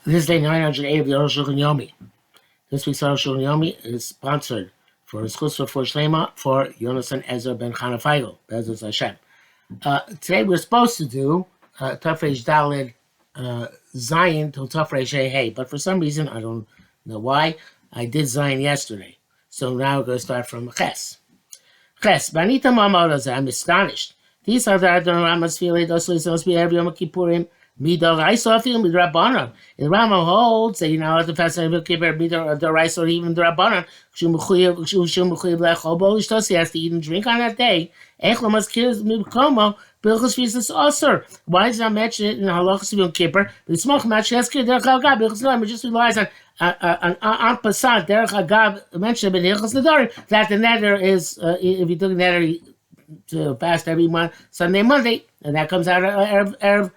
This is day 908 of the Arukh HaShulchan Yomi. This week's Arukh HaShulchan Yomi is sponsored for his chusra for Shlema for Yonasan Ezra ben Chana Feigl, Bezos Hashem. Today we're supposed to do Tafresh Dalid Zion till Tafresh Hey, but for some reason, I don't know why, I did Zion yesterday. So now we're going to start from Ches. Ches, Banita Mamoraz, I'm astonished. These are the Adon Ramas Fili, Doslis, Nosbi, every Yom Kippurim. Midor Raisofim with Rabbanon. The Rama holds that you're not allowed to fast on Yom Kippur, Midor the Rais or even the Rabbanon. He has to eat and drink on that day. Why does that mention it in the halachas of Yom Kippur? It just relies on passat derech hagav mentioned in Hilchos Nedarim that the neder is if you took a neder to fast every month, Sunday, Monday, and that comes out of Erev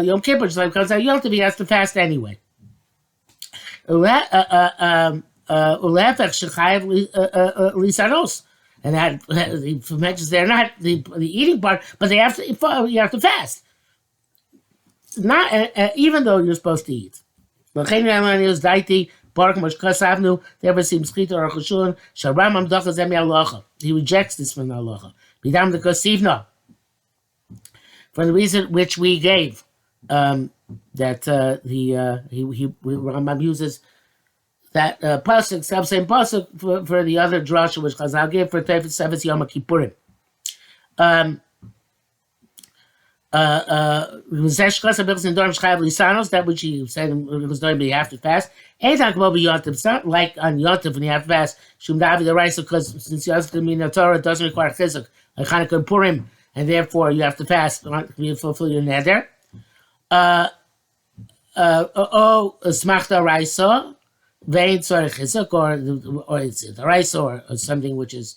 Yom Kippur, just like comes out Yom Tov, he has to fast anyway. And that he mentions they're not the eating part, but you have to fast. Not even though you're supposed to eat. Therefore seems he rejects this from the halacha. For the reason which we gave, that Rambam uses that pasuk, same pasuk for the other drasha which Chazal gave for Tefet Seves Yom Kippurim. That which he said was doing, but you have to fast. It's not like on Yontif when you have to fast. Shum Davi the rice, because since Yontif Torah doesn't require chizuk, like Chanukah and Purim, and therefore you have to fast to fulfill your neder. Smachta raisa, vein tzarich chizuk, or it's the raisa or something which is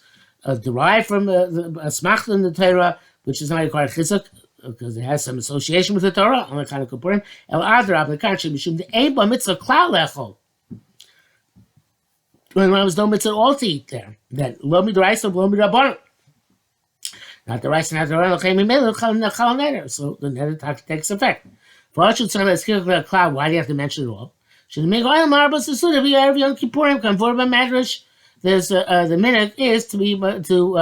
derived from a smachta in the Torah, which is not required chizuk, because it has some association with the Torah, on the kind of Kippurim. El Adrab, the country, Mishum the Eba Mitzvah Klal Lechol. When there was no mitzvah at all to eat there, that Lo Midraisa, Lo Midrabanan. Not the rice, not the oil, so the neder takes effect. For us, should let's kill the cloud. Why do you have to mention it all? Should make oil marbles as soon as we have Yom Kippurim come forward by Madrash. There's the minute is to be to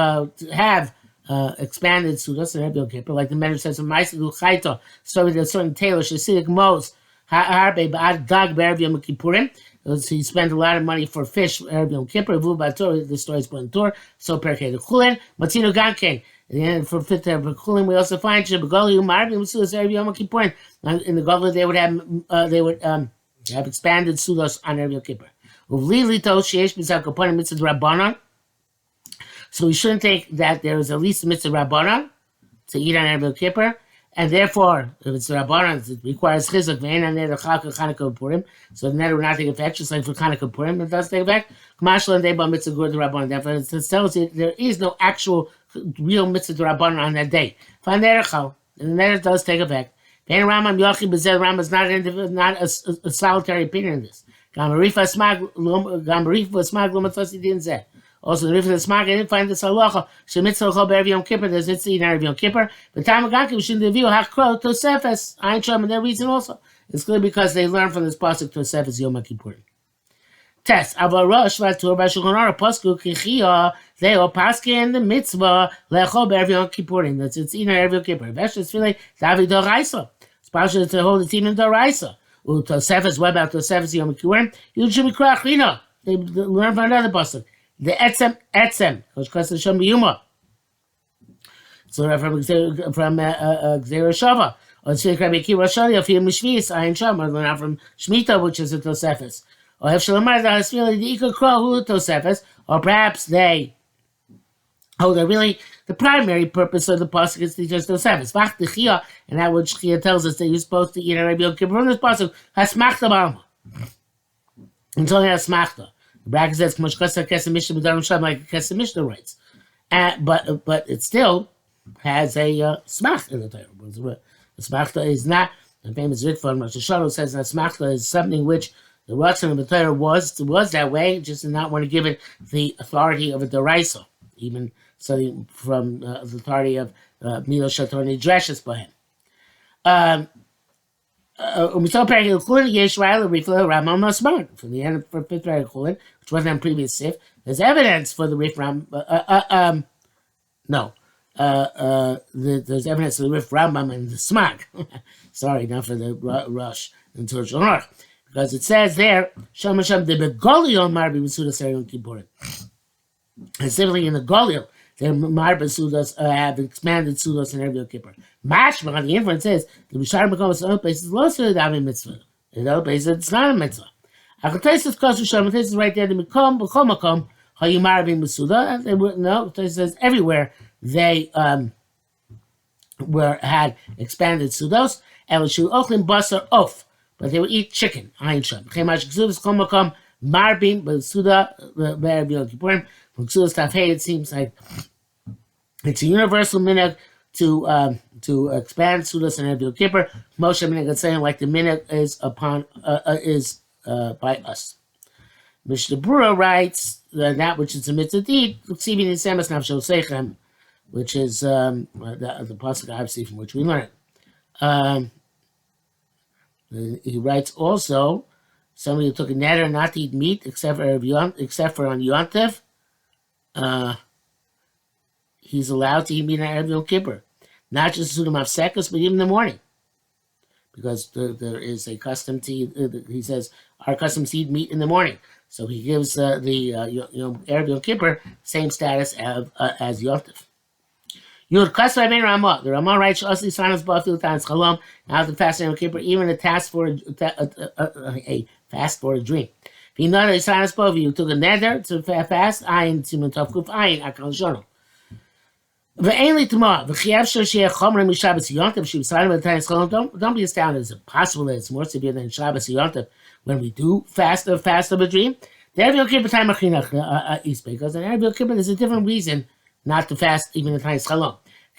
have expanded sudas and Yom Kippur, like the Madrash says in Ma'aseh Chaito. So with a certain tailor, Shasidik Mos Harbe Ba'ad Gag Be'erev Yom Kippurim. He spent a lot of money for fish Erev Yom Kippur. The story is put in Torah. So Perkei the Chulin Matzino Ganken. And for fifth Chulin, we also find Shebegoli Umarbi Sudas Erev Yom Kippurim. In the Gola, they would have expanded sudas on Erev Yom Kippur. Uvli Lito Sheish B'Zak Kaponim Mitzvah Rabbanon. So we shouldn't think that there is at least a mitzvah Rabbanon to eat on Erev Yom Kippur, and therefore, if it's Rabbanon, it requires chizuk, ve'en on neder Chanukah Purim, so the neder will not take effect, just like for Chanukah Purim, it does take effect. Kamashal and Deba mitzvah gur Rabbanon. Therefore, it tells you there is no actual real mitzvah Rabbanon on that day. Find neder chal, and the neder does take effect. Ve'en Rambam Yochi B'Zel Rambam is not a solitary opinion in this. Gamarif Asmag Lumatzasi Din Zeh. Also, the Rifle Smag, I didn't find this halacha. Shemitzvah Chol Be'erev Yom Kippur. There's mitzvah in Erev Yom Kippur. But time of Gakim shouldn't review Hakro Tosefes. Ein Shom, and their reason also. It's good because they learn from this pasuk Tosefes Yom Kippur. Test Avarosh Vatur B'Shulchan Aruch Pasku Kichia. They all paskin the mitzvah Lechol Be'erev Yom Kippur. That's it's in Erev Yom Kippur. Veshus Filei David Doraisa. It's partial to hold the team in Doraisa. Tosefes. What about Tosefes Yom Kippur? You should be Krachina. They learn from another pasuk. The etzem, because the Shem B'Yuma. So from Gzeira Shava. Or it's Rabbi Akiva Shali, of him Mishvis, Ayin Sham, or learn from Shemitah, which is a Tosefes. Or if Shalamar, the Hasfili, the Ika Kro, who Tosefes, or perhaps they hold that really the primary purpose of the pasuk is to teach us Tosefes. Vach the Chia, and that which Chia tells us that you're supposed to eat a Rabbi Yom Kippur from this pasuk, Hasmachta B'Alma. It's only Hasmachta. The bracket says like Kesem Mishnah writes, but it still has a smach in the Torah. The smachta is not the famous Ritva and Rosh Hashanah says that smachta is something which the Ratzon of the Torah was that way, just did not want to give it the authority of a deraisa, even studying from the authority of Milo Shator Nidreshes by him. we saw Perek Chulin Yeshua Rifla Ramon Masman from the end of fifth Perek Chulin, which wasn't on previous Sif. There's evidence for the Rif Ram. No, there's evidence for the Rif Rambam and the Smag. Sorry, not for the Rush and Torah Shulchan, because it says there Sham Sham the Begolion Marbi Masuda Sarion Kippurim. And simply in the Golil, the Marba Sudas have expanded Sudas and every Kippur. Mashma, on the inference is the Bishar becomes in other places lost to the Davi mitzvah. In other places, it's not a mitzvah. Akatesis Kosu Shem, this is right there, the Mikom, Bekomakom, Hayumarbi Masuda, and they wouldn't know. It says everywhere they had expanded Sudos, and Shu Ochlim Basar Off, but they would eat chicken. Ayin Shem. Chemash Ksudus Komakom, Marbim, Basuda, Be'er Yom Kippurim. From Ksudus Tafei, it seems like it's a universal minhag to expand Sudas and Yom Kippur. Moshe minhag is saying like the minhag is by us. Mishnah Berurah writes that which is a mitzvah deed, which is the pasuk obviously from which we learn. He writes also somebody who took a neder not to eat meat except for on Yom Tov. He's allowed to eat meat on Erev Yom Kippur, not just Sudim Hafsekas, but even in the morning, because there is a custom to eat, he says our custom to eat meat in the morning. So he gives the Erev Yom Kippur same status as Yom Tov. Yud Kasra Ben Ramah. The Ramah writes, "Osli Sanas Bafil Tans Chalom." Now the fast Yom Kippur, even a fast for a dream. If you know that Sanas Bafil, you took a neder to fast. Ayin Simon Tov Kuf Ayin Akal Shono. Ve'enli Tamah. V'chiyav Shoshiach Chomer Mishabbos Yom Tov. She was silent with the Tans Chalom. Don't be astounded. Is it possible that it's more severe than Shabbos Yom Tov when we do fast of a dream? The Erev Yom Kippur time Achinach is because in Erev Yom Kippur there's a different reason not to fast even the Tans Chalom.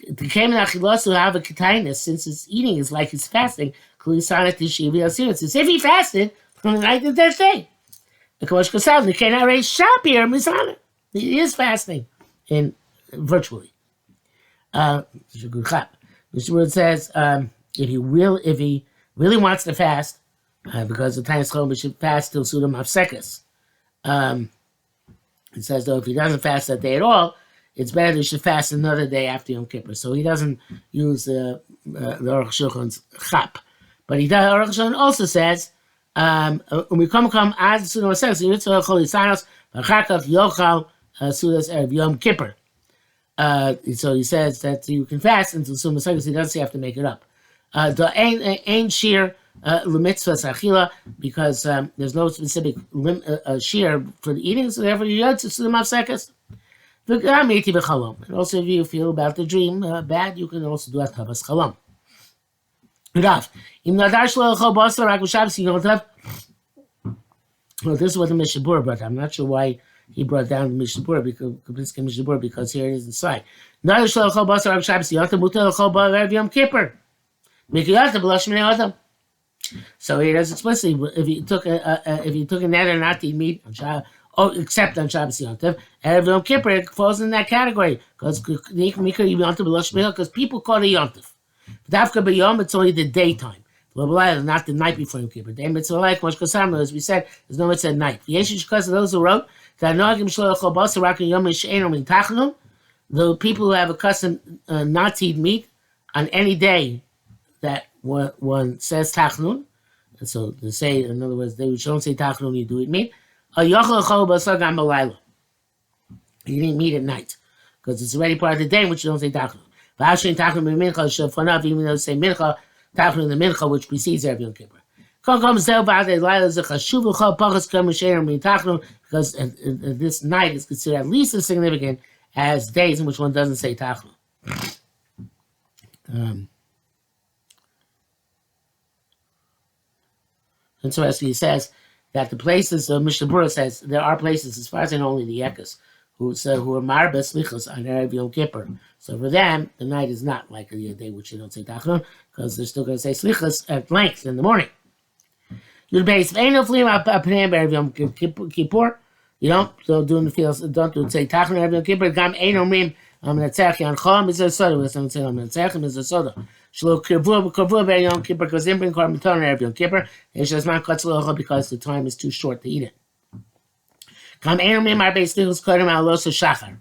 The Kamen Achilos will have a ketainis since his eating is like his fasting. Kulisana Tishivi Asiris. If he fasted from the night to the 10th day, the Kosh Kosal, the Kain Arei Shapir Misana. He is fasting in virtually. It's a good chap. This word says if he really wants to fast, because the Tainis Chol should fast till Sudam Hafsekas. It says though if he doesn't fast that day at all, it's better he should fast another day after Yom Kippur. So he doesn't use the Arukh HaShulchan's chap. But Arukh HaShulchan also says, when we come ad Sudam Hafsekas, you Yitzhak Chol Yisanos, V'chakav Yochal Sudas Erev Yom Kippur. So he says that you can fast until Sudam Hafsekas, he doesn't have to make it up. The Ein Shir L'mitzvah Sachila, because there's no specific shear for the eating, so therefore you Yitzhak Sudam Hafsekas. And also, if you feel about the dream bad, you can also do Atavas Chalam. Well, this is what the Mishnah Berurah brought. I'm not sure why he brought down the Mishnah Berurah because here it is inside. So he does explicitly if you took a neder not to eat meat on Shabbat. Except on Shabbos Yom Tov, Erev Yom Kippur it falls in that category because people call it Yom Tov. Dafka b'Yom it's only the daytime, not the night before Yom Kippur. Day mitzvah like Moshe Kasam, as we said, there's no mitzvah at night. Because of those who wrote that the people who have a custom not to eat meat on any day that one says Tachnun, and so they say, in other words, they don't say Tachnun, you do eat meat. You didn't meet at night because it's already part of the day in which you don't say tachnun. Even though you say mincha, tachnun the mincha which precedes Erev Yom Kippur. Because this night is considered at least as significant as days in which one doesn't say tachnun. Interesting, he says that the places, Mishnah Berurah says, there are places, as far as I know, only the Yekas, who are Marbas Lichos on Erev Yom Kippur. So for them, the night is not like a day which they don't say Tachnun, because they're still going to say Slichos at length in the morning. You're based, ain't no fleeing up Erev Yom Kippur. You don't do the fields, don't do say Tachnun Erev Yom Kippur. Gam ain't no rim, Natzach Yan Chom is a soda. With someone saying Natzach is a soda. Shlo kavua ber Yom Kippur because in bring korban toner Erev Yom Kippur. Yeshazman katzalocha because the time is too short to eat it. Kam enumim arbei stichos kodem al losa shachar.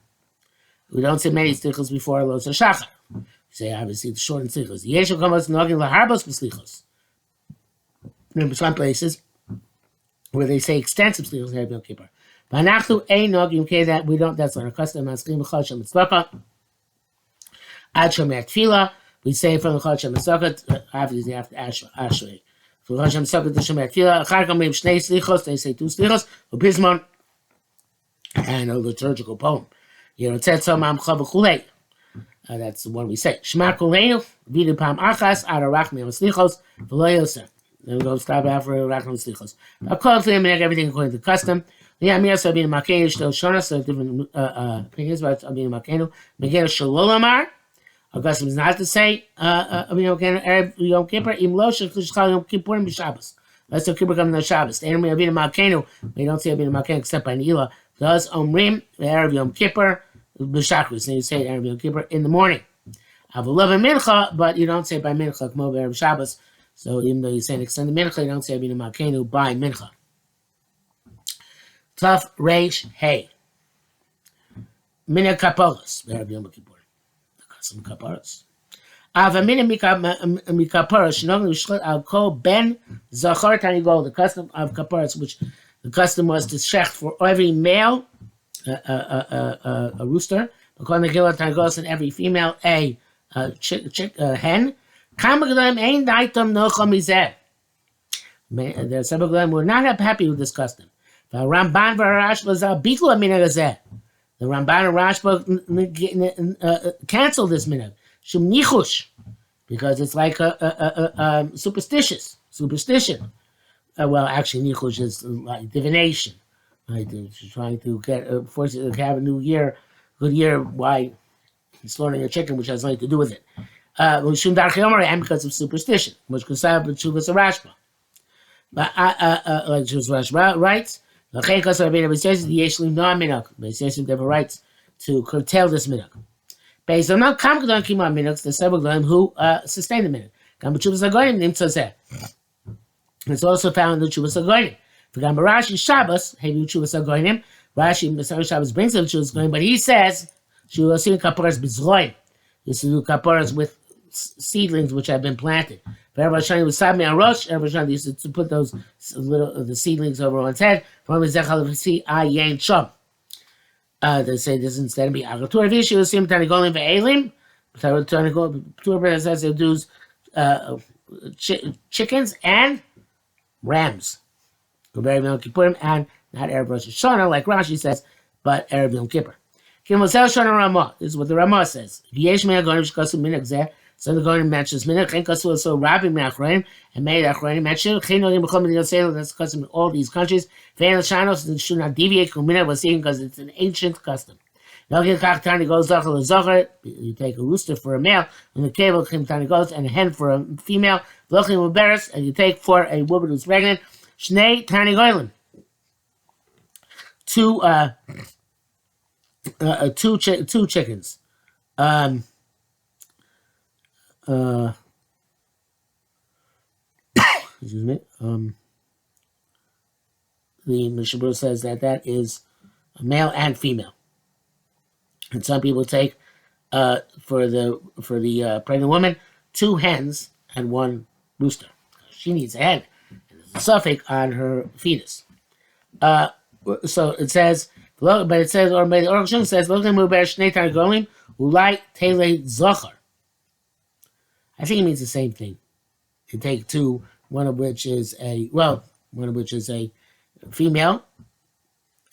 We don't say many stichos before losa shachar. We say obviously the short and stichos. Yeshua kamos nogin laharbos b'slichos. Remember some places where they say extensive stichos Erev Yom Kippur. V'anachnu ein nogim kei that we don't. That's not our custom. Masklim b'chol shem mitzvah. Ad shomer tefillah. We say from the Chol Shem Sukkot, obviously after Ashrei. For Chol Shem Sukkot to Shomer Tefillah, Achar Kamim Shnei Slichos, they say 2 Slichos, Upismon, and a liturgical poem. Yerotzet Somam Chav Chulei. That's the one we say. Shema Kuleinu, Vidu Pam Achas, Arukh HaShulchan, V'lo Yosef. Then we go stop after Arukh HaShulchan. According to him, everything according to custom. Liamir Sabin Makenu, Shtel Shona, so different opinions about Sabin Makenu. Megillah Shalolamar. Our custom is not to say Erev Yom Kippur Im Lo Shechal Yom Kippurim b'Shabbos. Let's Yom Kippur come on Shabbos. They don't say Avinu Malkeinu except by Neila. Does Omrim Erev Yom Kippur b'Shachris. And you say Erev Yom Kippur in the morning. Avulav Mincha, but you don't say by Mincha Kmo Erev Shabbos. So even though you say an extended Mincha, you don't say Avinu Malkeinu by Mincha. Taf Reish Hey. Mina Kapolos Erev Yom Kippur. Some kaparas. Avamina mikaparas. Normally, we I'll call Ben Zachar Tanigol. The custom of kaparas, which the custom was to shecht for every male a rooster, according to Gilad Tanigos, and every female a hen. Kamaglam ain't daitam nocham izeh. The Sabbath were not happy with this custom. Ramban v'Arash lazal bitlu aminagazeh. The Ramban and Rashba canceled this minhag. Shum nichush, because it's like a superstition. Well, actually, nichush is like divination. Right? Trying to get force it to have a new year, good year. Why slaughtering a chicken, which has nothing to do with it. Shum darchiyomer, and because of superstition, which Kusab Chuvas Rashba. But like Chuvas Rashba writes. The Yeshlim no minhag. They have a right to curtail this minhag. Based on not Kamgadon Kima minhags, the Sebaglim who sustain the minhag. Gambachuvas Agonim Nimtzazeh. It's also found in the Chuvas Agonim. For Gambarashi Shabbos, Hevi Chuvas Agonim, Rashi Messiah Shabbos brings them Chuvas Agonim, but he says she will see kaparas b'zroim. Used to do kaparas with seedlings which have been planted. For everybody shiny with Sabmi and Rosh, everybody shiny used to put those little the seedlings over one's head. From his Zechal see Ayin Shom. They say this instead of be Agatur Vish, you see him Tanigolim ve'elim. Tanigolim says they do chickens and rams. Erev Yom Kippurim and not Erev Rosh Hashanah like Rashi says, but Erev Yom Kippur. Kimosel Shana Ramah. This is what the Ramah says. V'yesh me'agonim shkasu minhag zeh. So the going to mention minhag chen kasu so Rabbi me'achronim and made achronim mention chen nogim b'chol medinot Yisrael. That's custom in all these countries. Ve'en l'shanos and should not deviate from minhag was seen because it's an ancient custom. Nogim kach tani goes zachar l'zachar. You take a rooster for a male, and the cable kim tani goes, and a hen for a female. V'lochim uberes, and you take for a woman who's pregnant. Shnei tani goylim. Two chickens. Excuse me. The Mishabur says that is a male and female, and some people take for the pregnant woman 2 hens and 1 rooster. She needs a hen. There's a suffix on her fetus. So it says. But it says, or by the Arukh HaShulchan says, "Lokim uber shnei targolim ulai tele zachar." I think it means the same thing. You take 2, one of which is a female,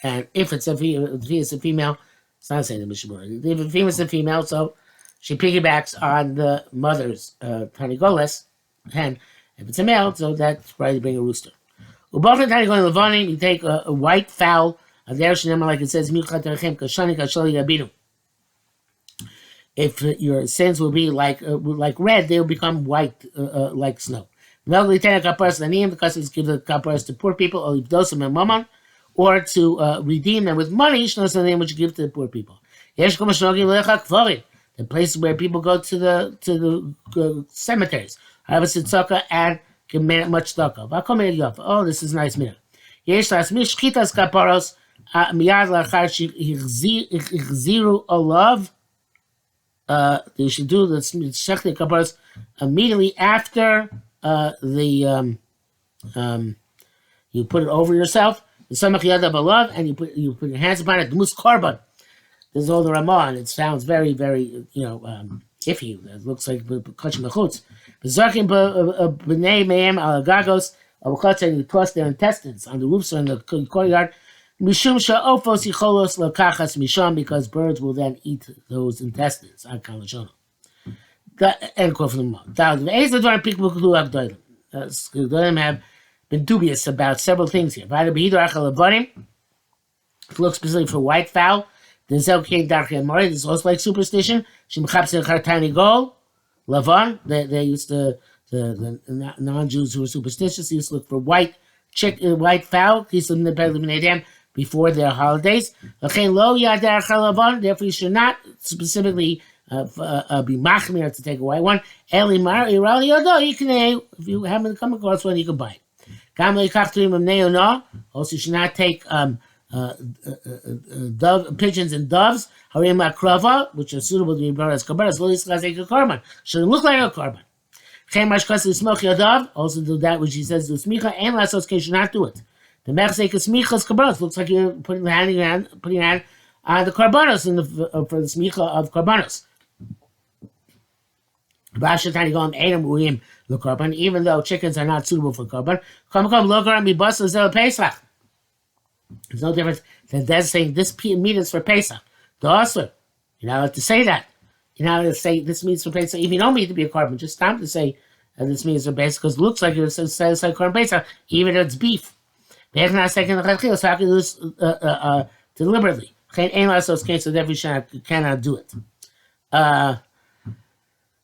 and if it's a female, it's not saying the Mishabur. If a female is a female, so she piggybacks on the mother's targoles hen. If it's a male, so that's probably to bring a rooster. Ubafin targolim levanim, you take a white fowl. Like it says, if your sins will be like red, they will become white like snow. The customs give the kaparas to poor people, or to redeem them with money, which you give to the poor people. There's the places where people go to the cemeteries. Harvest tzedakah and can make much tzedakah. Oh, this is nice minute. Yesh lasmish shchitas kaparos miyad lachar shechziru olav. You should do the shechti kaparos immediately after you put it over yourself. The samach yadav olav, and you put your hands upon it. The mus korban. This is all the Ramah, and it sounds very, very, iffy. It looks like kachim mechutz. B'zarkim b'nei meim al gagos avochatz, and you toss their intestines on the roofs or in the courtyard. Mishum sha'ofos yicholos lakachas misham, because birds will then eat those intestines. Ad kan l'shono. End quote from the Ramah. The Eis Ladvarim people who have doilim. Doilim have been dubious about several things here. V'ada b'hidur achal avonim. Look specifically for white fowl. This is also like superstition. Lavan, they used to, the non-Jews who were superstitious used to look for white fowl before their holidays. Therefore, you should not specifically be machmir to take a white one. If you happen to come across one, you can buy it. Also, you should not take pigeons and doves, which are suitable to be brought as korban. Shouldn't look like a korban. Also do that which he says to smicha, and lasos should not do it. The mechsek smichas korbanos looks like you're putting your hand on the korbanos for the smicha of korbanos. Even though chickens are not suitable for korban, there's no difference than that's saying this meat is for Pesach. The Asr, you're not allowed to say that. You're not allowed to say this meat is for Pesach. If you don't mean to be a korban, just stop to say this meat is for Pesach, because it looks like it says like korban Pesach, even if it's beef. They're not saying so how can you do this deliberately? So therefore you cannot do it.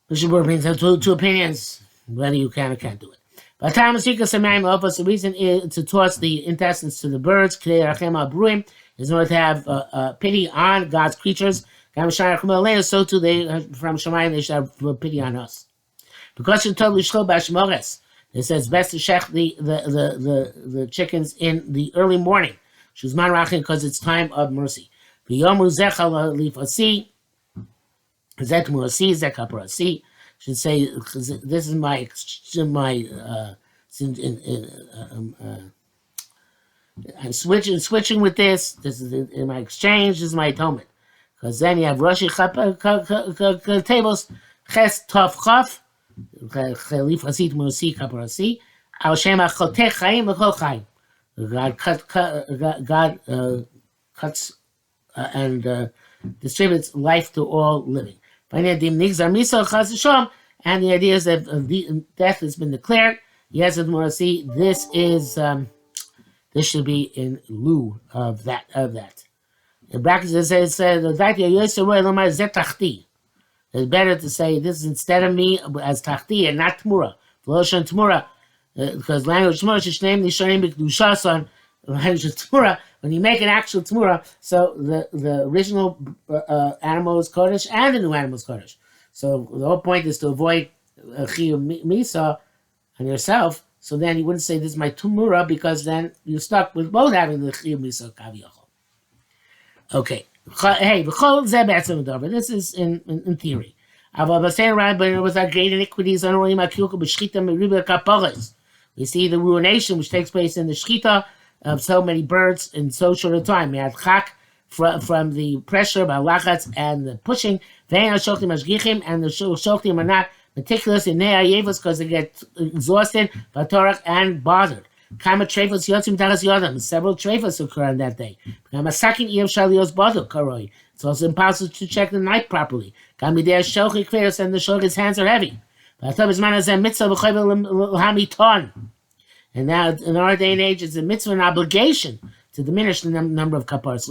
Mishabur brings up two opinions whether you can or can't do it. The reason is to toss the intestines to the birds is in order to have pity on God's creatures. So too, from Shemayim, they should have pity on us. Because you're totally shchol b'ashmores, it says best to shech the chickens in the early morning. Shuzman rachin, because it's time of mercy. V'yomu zechal lifasi, zet muasi, zek haparasi. Should say this is my I'm switching with this. This is in my exchange. This is my atonement. Because then you have Rashi tables Ches Tov Chaf Chelif Hasit Musi Kaparasi Al Shema Chotech Chaim V'Chol Chaim. God cuts and distributes life to all living. And the idea is that death has been declared. Yes, Morasi, this is this should be in lieu of that. In brackets it says it's better to say this is instead of me as tachti and not tmura. Because language tmura should name the sharim b'kedushason. Language tmura, when you make an actual tmura, so the original animal is kodesh and the new animal is kodesh. So the whole point is to avoid chiyuv misa on yourself. So then you wouldn't say this is my tumura, because then you're stuck with both having the chiyuv misa kaviyachol. Okay. Hey, this is in theory. Without great iniquities, we see the ruination which takes place in the shchita of so many birds in so short a time. From the pressure by lachatz and the pushing, and the shoktim are not meticulous in ne'ayevos because they get exhausted, batorach, and bothered. Several trefas occur on that day. It's also impossible to check the night properly. And the shog's hands are heavy. And now, in our day and age, it's a mitzvah, an obligation to diminish the number of kaparas.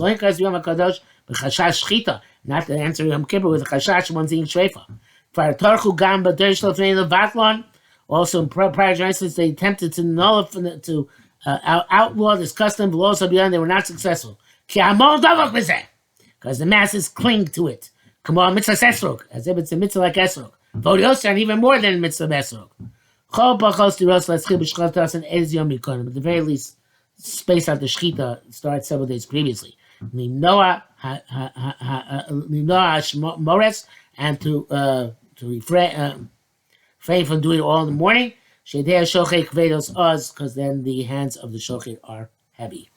Not to answer Yom Kippur with a chashash, one's eating shrefa. Also, in prior generations, they attempted to nullify, to outlaw this custom, but also beyond, they were not successful. Because the masses cling to it. Come on, mitzvah esrog, as if it's a mitzvah like esrog. Vod and even more than mitzvah esrog. Chol pachos tiros leschil b'shchotas and ez yom mikonim. At the very least, space out the shchita starts several days previously. Nimnoa mores, and to refrain from doing it all in the morning. Shedei shochet kvedos oz, because then the hands of the shochet are heavy.